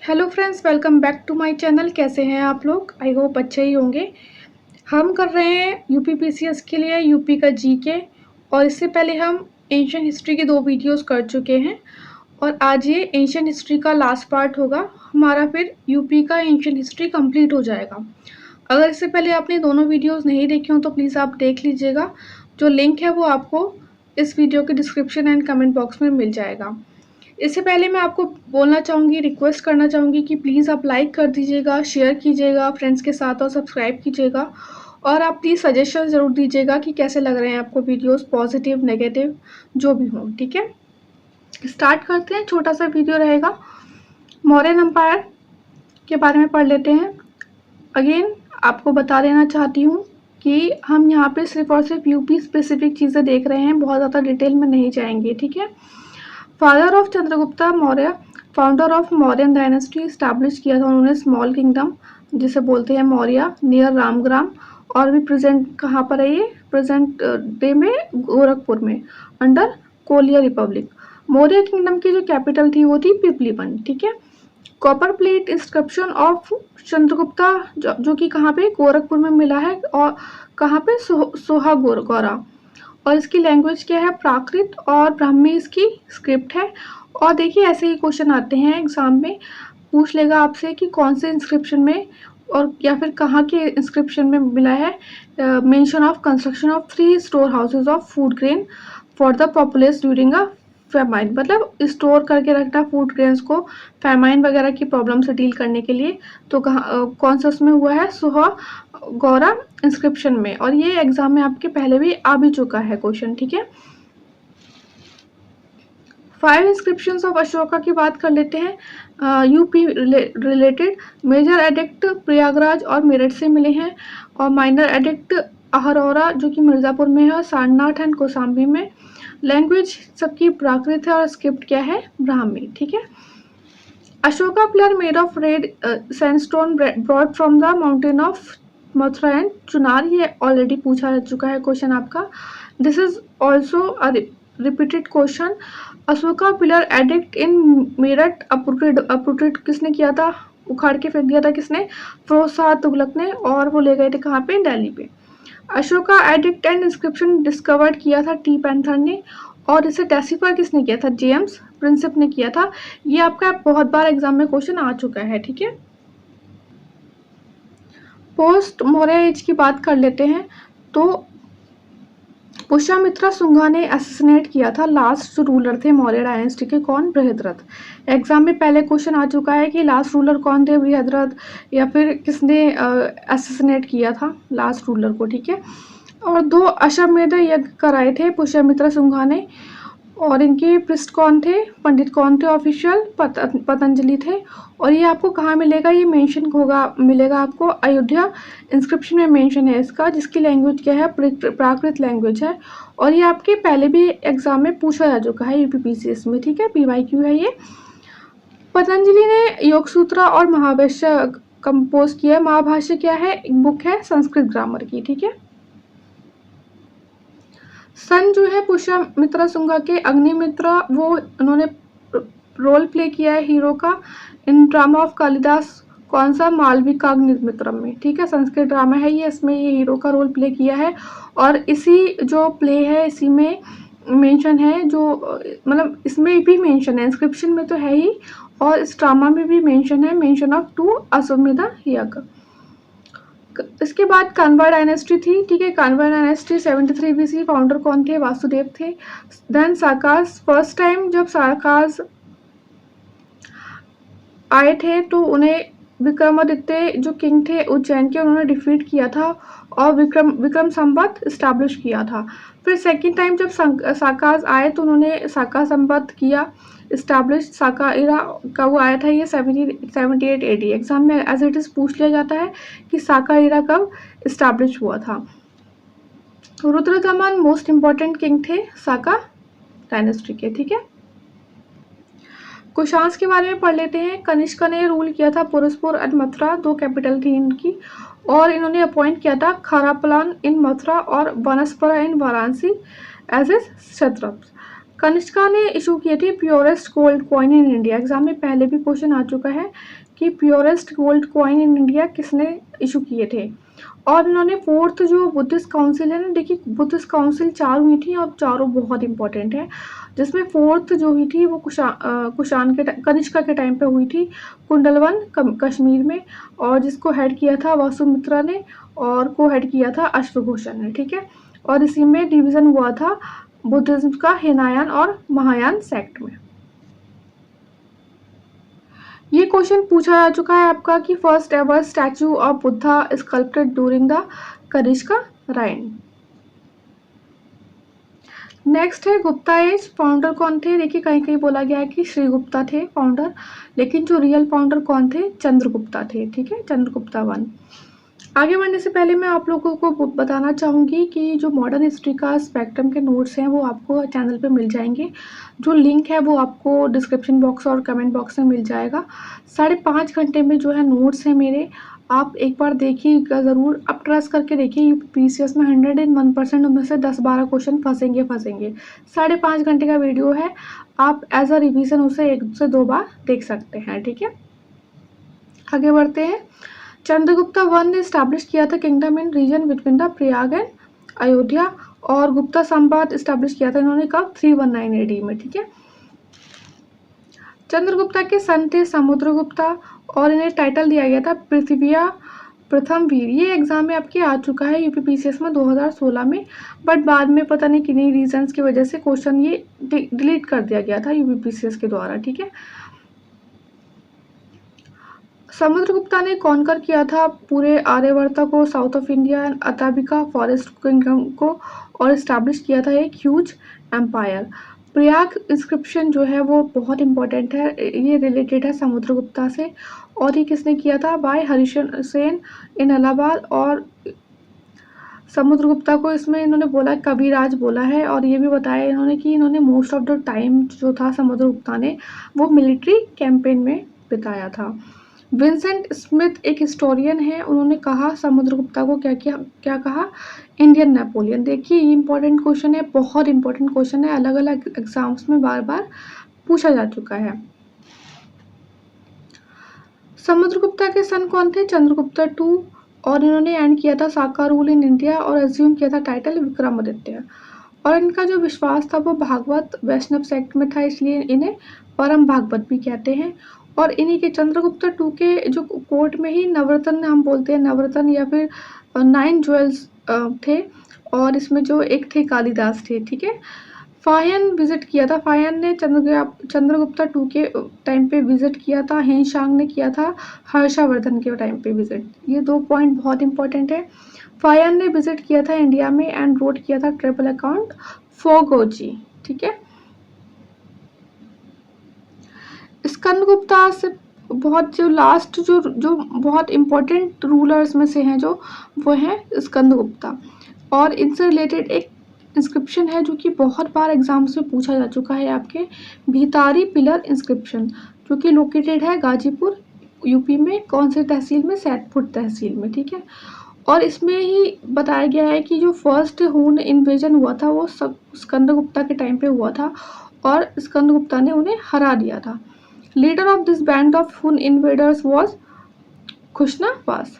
Hello friends, welcome back to my channel. कैसे हैं आप लोग? आई होप अच्छे ही होंगे। हम कर रहे हैं यूपी पीसीएस के लिए यूपी का जीके, और इससे पहले हम एंशियंट हिस्ट्री के 2 वीडियोस कर चुके हैं और आज ये एंशियंट हिस्ट्री का लास्ट पार्ट होगा हमारा। फिर यूपी का एंशियंट हिस्ट्री कंप्लीट हो जाएगा। अगर इससे पहले आपने दोनों वीडियोस नहीं देखे हों तो प्लीज़ आप देख लीजिएगा। जो लिंक है वो आपको इस वीडियो के डिस्क्रिप्शन एंड कमेंट बॉक्स में मिल जाएगा। इससे पहले मैं आपको बोलना चाहूँगी, रिक्वेस्ट करना चाहूँगी कि प्लीज़ आप लाइक कर दीजिएगा, शेयर कीजिएगा फ्रेंड्स के साथ और सब्सक्राइब कीजिएगा। और आप प्लीज़ सजेशन ज़रूर दीजिएगा कि कैसे लग रहे हैं आपको वीडियोस, पॉजिटिव नेगेटिव जो भी हो। ठीक है, स्टार्ट करते हैं। छोटा सा वीडियो रहेगा। मौर्यन एम्पायर के बारे में पढ़ लेते हैं। अगेन आपको बता देना चाहती हूँ कि हम यहाँ पे सिर्फ और सिर्फ यूपी स्पेसिफिक चीज़ें देख रहे हैं, बहुत ज़्यादा डिटेल में नहीं जाएंगे। ठीक है। Father of Chandragupta Maurya, founder of Mauryan dynasty, establish किया था उन्होंने स्मॉल किंगडम जिसे बोलते हैं मौर्य, नियर रामग्राम। और भी प्रेजेंट कहाँ पर है ये? प्रेजेंट डे में गोरखपुर में, under Koliya Republic. Maurya kingdom की जो कैपिटल थी वो थी पिपलीबन। ठीक है। Copper plate inscription of Chandragupta जो कि कहाँ पे? गोरखपुर में मिला है। और कहाँ पे? सोहा गौरा। और इसकी लैंग्वेज क्या है? प्राकृत, और ब्राह्मी इसकी स्क्रिप्ट है। और देखिए ऐसे ही क्वेश्चन आते हैं एग्जाम में, पूछ लेगा आपसे कि कौन से इंस्क्रिप्शन में और या फिर कहाँ के इंस्क्रिप्शन में मिला है mention of construction of 3 store houses of food grain for the populace during a famine. मतलब स्टोर करके रखना फूड ग्रेन्स को फेमाइन वगैरह की प्रॉब्लम से डील करने के लिए। तो कहाँ कौन सा उसमें हुआ है? सोहा गौरा इंस्क्रिप्शन में। और ये एग्जाम में आपके पहले भी आ भी चुका है क्वेश्चन। ठीक है। 5 इंस्क्रिप्शंस ऑफ अशोका की बात कर लेते हैं। UP related major edict Prayagraj और मेरठ से मिले हैं, और माइनर एडिक्ट अहरौरा जो कि मिर्ज़ापुर में है, सारनाथ एंड कौशाम्बी में। लैंग्वेज सबकी प्राकृत है और स्क्रिप्ट क्या है? ब्राह्मी। ठीक है। Ashoka pillar made of red sandstone brought from the mountain of Mathura and Chunar. ये ऑलरेडी पूछा जा चुका है क्वेश्चन आपका। This is also a repeated question. Ashoka pillar addict in Meerut uprooted किसने किया था? उखाड़ के फेंक दिया था किसने? फिरोज शाह तुगलक ने। और वो ले गए थे कहाँ पे? दिल्ली पे। Ashoka addict and inscription discovered किया था टी पैंथर ने। और इसे डेसिफर किसने किया था? जेम्स प्रिंसिप ने किया था। ये आपका बहुत बार एग्जाम में क्वेश्चन आ चुका है। ठीक है। पोस्ट मौर्य एज की बात कर लेते हैं। तो पुष्यमित्रा शुंगा ने असैसिनेट किया था लास्ट जो रूलर थे मौर्य डायनेस्टी के। कौन? बृहद्रथ। एग्जाम में पहले क्वेश्चन आ चुका है कि लास्ट रूलर कौन थे? बृहद्रथ, या फिर किसने असैसिनेट किया था लास्ट रूलर को। ठीक है। और 2 अश्वमेध यज्ञ कराए थे पुष्यमित्रा शुंगा ने, और इनके पृष्ठ कौन थे? पंडित कौन थे? ऑफिशियल पतंजलि थे। और ये आपको कहाँ मिलेगा? ये मेंशन होगा, मिलेगा आपको अयोध्या इंस्क्रिप्शन में मेंशन है इसका, जिसकी लैंग्वेज क्या है? प्राकृत लैंग्वेज है। और ये आपके पहले भी एग्जाम में पूछा जा चुका है यूपीपीसीएस में। ठीक है, PYQ है ये। पतंजलि ने योग सूत्र और महाभाष्य कंपोज किया है। महाभाष्य क्या है? एक बुक है संस्कृत ग्रामर की। ठीक है। सन जो है पुष्यमित्रा शुंगा के अग्निमित्र, वो उन्होंने रोल प्ले किया है हीरो का इन ड्रामा ऑफ कालिदास। कौन सा? मालविकाग्निमित्रम में। ठीक है, संस्कृत ड्रामा है ये, इसमें ये हीरो का रोल प्ले किया है। और इसी जो प्ले है इसी में मेंशन है, जो मतलब इसमें भी मेंशन है, इंस्क्रिप्शन में तो है ही, और इस ड्रामा में भी मेंशन है, मेंशन ऑफ 2 अश्वमेध यज्ञ। इसके बाद कान्वा डायनेस्टी थी। ठीक है, कान्वा डायनेस्टी 73 BC। फाउंडर कौन थे? वासुदेव थे। देन साकाज, फर्स्ट टाइम जब साकाज आए थे तो उन्हें विक्रमादित्य जो किंग थे उज्जैन के, उन्होंने डिफीट किया था और विक्रम संवत इस्टेब्लिश किया था। फिर सेकंड टाइम जब साकाज आए तो उन्होंने साका संवत किया इस्टेब्लिश। साका इरा का वो आया था ये 78 AD। एग्जाम में एज इट इज पूछ लिया जाता है कि साका इरा कब इस्टेब्लिश हुआ था। रुद्रदमन मोस्ट इम्पॉर्टेंट किंग थे साका डायनेस्टी के। ठीक है। कुशांस के बारे में पढ़ लेते हैं। कनिष्क ने रूल किया था पुरुषपुर एंड मथुरा, 2 कैपिटल थी इनकी। और इन्होंने अपॉइंट किया था खरापलान इन मथुरा और बनस्परा इन वाराणसी एज ए क्षत्रप। कनिष्का ने इशू की थी purest gold coin in India. Exam में पहले भी क्वेश्चन आ चुका है कि purest gold coin in India किसने इशू किए थे। और इन्होंने फोर्थ जो बुद्धिस्ट काउंसिल है ना, देखिए बुद्धिस्ट काउंसिल 4 हुई थी और चारों बहुत इंपॉर्टेंट है, जिसमें फोर्थ जो हुई थी वो कुषाण के कनिष्का के टाइम पे हुई थी कुंडलवन कश्मीर में, और जिसको हेड किया था वासुमित्रा ने और को हेड किया था अश्वघोषण ने, ठीक है। और इसी में डिवीजन हुआ था बुद्धिज्म का हिनायान और महायान सेक्ट में। ये क्वेश्चन पूछा जा चुका है आपका कि first ever statue of Buddha sculpted during the Kanishka reign. Next है गुप्ता एज। फाउंडर कौन थे? देखिए कहीं कहीं बोला गया है कि श्री गुप्ता थे फाउंडर, लेकिन जो रियल फाउंडर कौन थे? चंद्रगुप्ता थे, ठीक है, चंद्रगुप्ता 1। आगे बढ़ने से पहले मैं आप लोगों को बताना चाहूँगी कि जो मॉडर्न हिस्ट्री का स्पेक्ट्रम के नोट्स हैं वो आपको चैनल पे मिल जाएंगे। जो लिंक है वो आपको डिस्क्रिप्शन बॉक्स और कमेंट बॉक्स में मिल जाएगा। 5.5 घंटे में जो है नोट्स हैं मेरे, आप एक बार देखिएगा ज़रूर। आप ट्रस्ट करके देखिए, यूपीपीसीएस में 101% उनमें से 10-12 क्वेश्चन फंसेंगे। 5.5 घंटे का वीडियो है, आप एज अ रिविज़न उसे 1 से 2 बार देख सकते हैं, ठीक है। आगे बढ़ते हैं। चंद्रगुप्ता 1 ने स्टैब्लिश किया था kingdom in region between the Prayag and Ayodhya, और गुप्ता संवाद स्टैब्लिश किया था इन्होंने कब? 319 एडी में, ठीक है। चंद्रगुप्ता के सन थे समुद्रगुप्ता, और इन्हें टाइटल दिया गया था पृथ्विया प्रथम वीर। ये एग्जाम में आपके आ चुका है यूपीपीसीएस में 2016 में, बट बाद में पता नहीं किन्हीं रीजंस की वजह से क्वेश्चन ये डिलीट कर दिया गया था यूपीपीसीएस के द्वारा, ठीक है। समुद्रगुप्ता ने कॉन्कर किया था पूरे आर्यवर्त को, south of India and Atavika forest kingdom को, और इस्टेब्लिश किया था एक ह्यूज एम्पायर। प्रयाग इंस्क्रिप्शन जो है वो बहुत इंपॉर्टेंट है, ये रिलेटेड है समुद्रगुप्ता से, और ये किसने किया था? बाय हरिशन सेन इन इलाहाबाद। और समुद्रगुप्ता को इसमें इन्होंने बोला कविराज बोला है, और ये भी बताया इन्होंने कि इन्होंने मोस्ट ऑफ द टाइम जो था समुद्रगुप्ता ने वो मिलिट्री कैंपेन में बिताया था। विंसेंट स्मिथ एक हिस्टोरियन है, उन्होंने कहा समुद्रगुप्ता को क्या कहा? Indian Napoleon. देखिए ये इंपॉर्टेंट क्वेश्चन है, बहुत इंपॉर्टेंट क्वेश्चन है, अलग अलग एग्जाम्स में बार बार पूछा जा चुका है। समुद्रगुप्ता के सन कौन थे? चंद्रगुप्ता 2, और इन्होंने एंड किया था साका रूल इन इंडिया, और एज्यूम किया था टाइटल विक्रमादित्य। और इनका जो विश्वास था वो भागवत वैष्णव सेक्ट में था, इसलिए इन्हें परम भागवत भी कहते हैं। और इन्हीं के चंद्रगुप्ता 2 के जो कोर्ट में ही नवरत्न हम बोलते हैं, नवरत्न या फिर 9 ज्वेल्स थे, और इसमें जो एक थे कालिदास थे, ठीक है। फाहियन विजिट किया था, फाहियन ने चंद्रगुप्ता 2 के टाइम पे विजिट किया था, हेनशांग ने किया था हर्षवर्धन के टाइम पे विजिट। ये 2 पॉइंट बहुत इंपॉर्टेंट है। फाहियन ने विजिट किया था इंडिया में एंड रोड किया था ट्रिपल अकाउंट फोगोजी, ठीक है। स्कंदगुप्ता से बहुत जो लास्ट जो बहुत इंपॉर्टेंट रूलर्स में से हैं जो वो हैं स्कंदगुप्ता, और इनसे रिलेटेड एक इंस्क्रिप्शन है जो कि बहुत बार एग्जाम्स में पूछा जा चुका है आपके, भीतारी पिलर इंस्क्रिप्शन, जो कि लोकेटेड है गाजीपुर यूपी में, कौन से तहसील में? सैदपुर तहसील में, ठीक है। और इसमें ही बताया गया है कि जो फर्स्ट हून इन्वेजन हुआ था वो सब स्कंदगुप्ता के टाइम पे हुआ था, और स्कंदगुप्ता ने उन्हें हरा दिया था। Leader of this band of हुन इन्वेडर्स वॉज खुशनावास।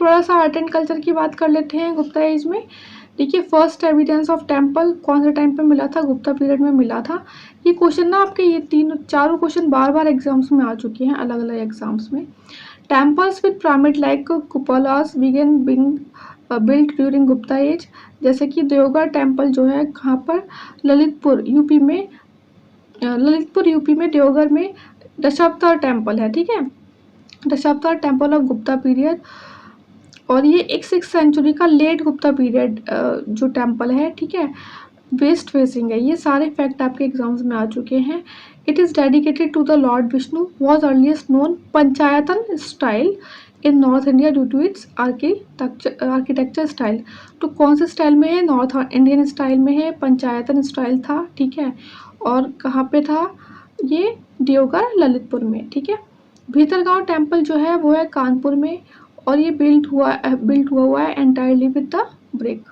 थोड़ा सा आर्ट एंड कल्चर की बात कर लेते हैं गुप्ता एज में। देखिए फर्स्ट एविडेंस ऑफ टेम्पल कौन से टाइम पे मिला था? गुप्ता पीरियड में मिला था। ये क्वेश्चन ना आपके ये चारों क्वेश्चन बार बार एग्जाम्स में आ चुके हैं, अलग अलग एग्जाम्स में। Temples with pyramid like cupolas began being built during Gupta age, जैसे कि देवगढ़ टेम्पल जो है कहाँ पर? ललितपुर यूपी में, देवगढ़ में दशावतार टेम्पल है, ठीक है, Dashavatar temple of Gupta period. और ये एक 6th सेंचुरी का लेट गुप्ता पीरियड जो टेम्पल है, ठीक है, वेस्ट फेसिंग है। ये सारे फैक्ट आपके एग्जाम्स में आ चुके हैं। It is dedicated to the lord Vishnu, was earliest known panchayatana style in north India due to its architecture style. तो कौन से स्टाइल में है? नॉर्थ इंडियन स्टाइल में है, पंचायतन स्टाइल था, ठीक है। और कहाँ पे था ये? देवगढ़ ललितपुर में, ठीक है। भीतरगांव टेम्पल जो है वो है कानपुर में, और ये बिल्ट हुआ है एंटायरली विद द ब्रिक।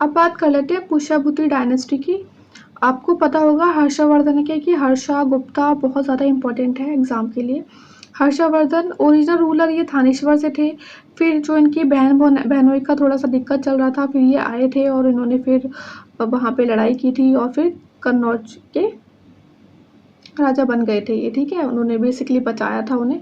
अब बात कर लेते हैं पुष्यभूति डायनेस्टी की। आपको पता होगा हर्षवर्धन के कि हर्षा गुप्ता बहुत ज़्यादा इम्पोर्टेंट है एग्जाम के लिए। हर्षवर्धन ओरिजिनल रूलर ये थानेश्वर से थे, फिर जो इनकी बहनोई का थोड़ा सा दिक्कत चल रहा था, फिर ये आए थे और इन्होंने फिर वहाँ पे लड़ाई की थी और फिर कन्नौज के राजा बन गए थे ये, ठीक है। उन्होंने बेसिकली बचाया था उन्हें।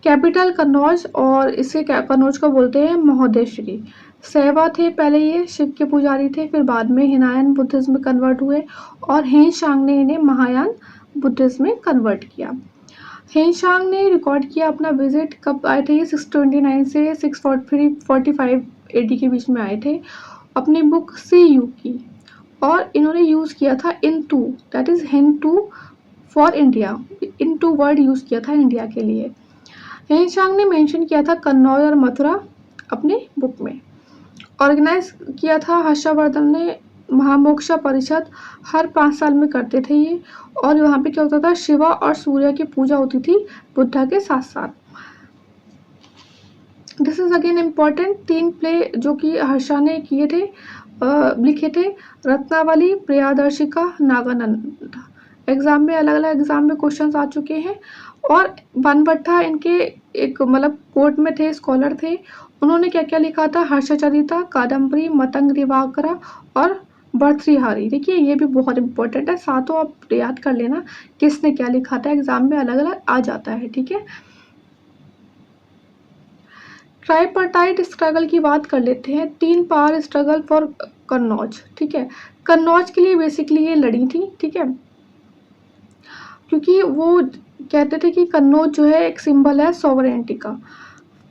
कैपिटल कन्नौज, और इसे कन्नौज को बोलते हैं महोदेश्वरी। सेवा थे पहले, ये शिव के पुजारी थे, फिर बाद में हिनायन बुद्धिज्म में कन्वर्ट हुए और हेनशांग ने इन्हें महायान बुद्धिज्म में कन्वर्ट किया। हेनशांग ने रिकॉर्ड किया अपना विजिट, कब आए थे ये 629 से 645 AD के बीच में आए थे, अपनी बुक सी यू की, और इन्होंने यूज़ किया था into, that is हिंटू for India, into word use किया था इंडिया के लिए। हेनशांग ने मेंशन किया था कन्नौज और मथुरा अपने बुक में। ऑर्गेनाइज किया था हर्षवर्धन ने महामोक्षा परिषद, हर 5 साल में करते थे ये, और वहाँ पे क्या होता था, शिवा और सूर्य की पूजा होती थी बुद्धा के साथ साथ। This is again important. 3 play जो कि हर्षा ने किए थे, लिखे थे, रत्नावली, प्रियादर्शिका, नागानंद। एग्जाम में अलग अलग एग्जाम में क्वेश्चंस आ चुके हैं। और बनभट्टा इनके एक मतलब कोर्ट में थे, स्कॉलर थे, उन्होंने क्या क्या लिखा था, हर्षचरिता, कादम्बरी, मतंग दिवाकरा और भर्तृहारी। देखिए ये भी बहुत इंपॉर्टेंट है, सातों आप याद कर लेना किसने क्या लिखा था, एग्जाम में अलग अलग आ जाता है, ठीक है। ट्राइपार्टाइट स्ट्रगल की बात कर लेते हैं। 3 पावर स्ट्रगल फॉर कन्नौज, ठीक है। कन्नौज के लिए बेसिकली ये लड़ी थी, ठीक है, क्योंकि वो कहते थे कि कन्नौज जो है एक सिंबल है सॉवरेनिटी का।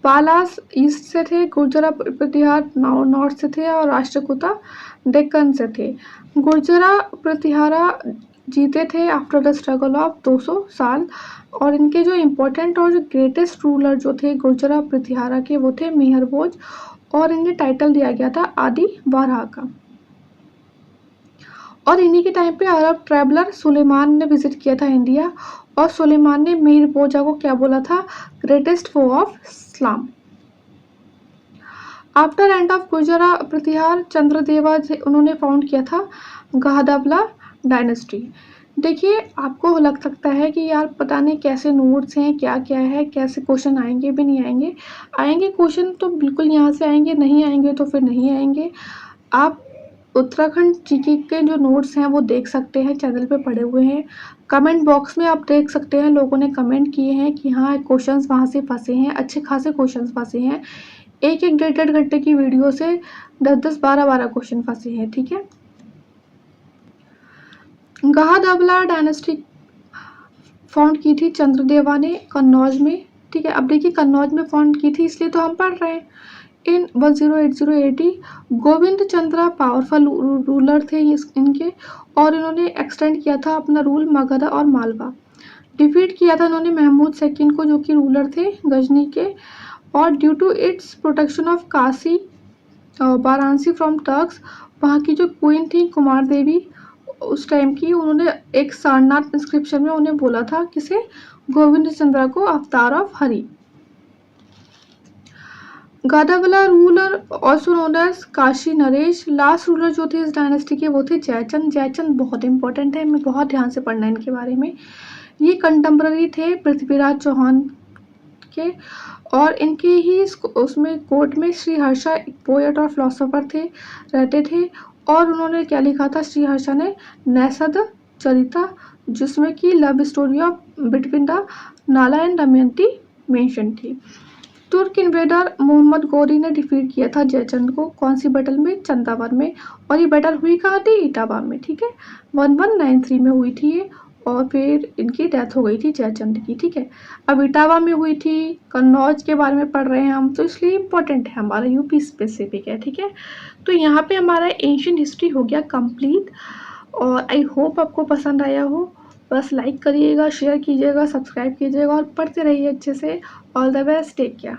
पालास ईस्ट से थे, गुर्जरा प्रतिहार नॉर्थ से थे और राष्ट्रकूटा डेक्कन से थे। गुर्जरा प्रतिहारा जीते थे आफ्टर द स्ट्रगल ऑफ 200 साल, और इनके जो इम्पोर्टेंट और जो ग्रेटेस्ट रूलर जो थे गुर्जरा प्रतिहारा के, वो थे मेहर भोज, और इन्हें टाइटल दिया गया था आदि बारहा का। और इन्हीं के टाइम पे अरब ट्रैवलर सुलेमान ने विजिट किया था इंडिया, और सुलेमान ने मीर बोजा को क्या बोला था, greatest foe of Islam. After end of Gurjara Pratihara Chandradeva उन्होंने फाउंड किया था गहादवला डायनेस्टी। देखिए आपको लग सकता है कि यार पता नहीं कैसे नोट्स हैं, क्या क्या है, कैसे क्वेश्चन आएंगे भी नहीं आएंगे। आएंगे क्वेश्चन तो बिल्कुल यहाँ से आएंगे, नहीं आएंगे तो फिर नहीं आएंगे। आप उत्तराखंड जीके के जो नोट्स हैं वो देख सकते हैं, चैनल पे पड़े हुए हैं। कमेंट बॉक्स में आप देख सकते हैं, लोगों ने कमेंट किए हैं कि हाँ क्वेश्चंस वहाँ से फंसे हैं, अच्छे खासे क्वेश्चंस फंसे हैं। एक 1.5 घंटे की वीडियो से 10-10, 12-12 क्वेश्चन फंसे हैं, ठीक है। गहादवला डायनेस्टी फाउंड की थी चंद्रदेवा ने कन्नौज में, ठीक है। अब देखिए कन्नौज में फाउंड की थी इसलिए तो हम पढ़ रहे हैं। इन 1080 AD Govind Chandra powerful ruler थे इनके, और इन्होंने एक्सटेंड किया था अपना रूल मगध और मालवा। डिफीट किया था इन्होंने महमूद सेकंड को, जो कि रूलर थे गजनी के, और due to its protection of Kashi Varanasi from Turks, वहाँ की जो क्वीन थी कुमार देवी उस टाइम की, उन्होंने एक सारनाथ इंस्क्रिप्शन में उन्हें बोला था किसे, गोविंद चंद्रा को, avatar of Hari. Gahadavala ruler also known as Kashi Naresh. Last ruler जो थे इस डायनेस्टी के वो थे जयचंद। जयचंद बहुत इंपॉर्टेंट है, हमें बहुत ध्यान से पढ़ना है इनके बारे में। ये कंटेम्प्ररी थे पृथ्वीराज चौहान के, और इनके ही उसमें कोर्ट में श्री हर्षा एक पोएट और फिलोसोफर थे, रहते थे, और उन्होंने क्या लिखा था, श्री हर्षा ने नैषद चरिता, जिसमें कि love story of between the नाला एंड दमयंती मेंशन थी। तुर्क इन्वेडर मोहम्मद गौरी ने डिफीट किया था जयचंद को, कौन सी बैटल में, चंदावर में, और ये बैटल हुई कहाँ थी, इटावा में, ठीक है। 1193 में हुई थी ये, और फिर इनकी डेथ हो गई थी जयचंद की, ठीक है। अब इटावा में हुई थी, कन्नौज के बारे में पढ़ रहे हैं हम, तो इसलिए इम्पोर्टेंट है, हमारा यूपी स्पेसिफिक है, ठीक है। तो यहाँ पे हमारा एंशिएंट हिस्ट्री हो गया कंप्लीट, और आई होप आपको पसंद आया हो। बस लाइक करिएगा, शेयर कीजिएगा, सब्सक्राइब कीजिएगा और पढ़ते रहिए अच्छे से। All the best, take care.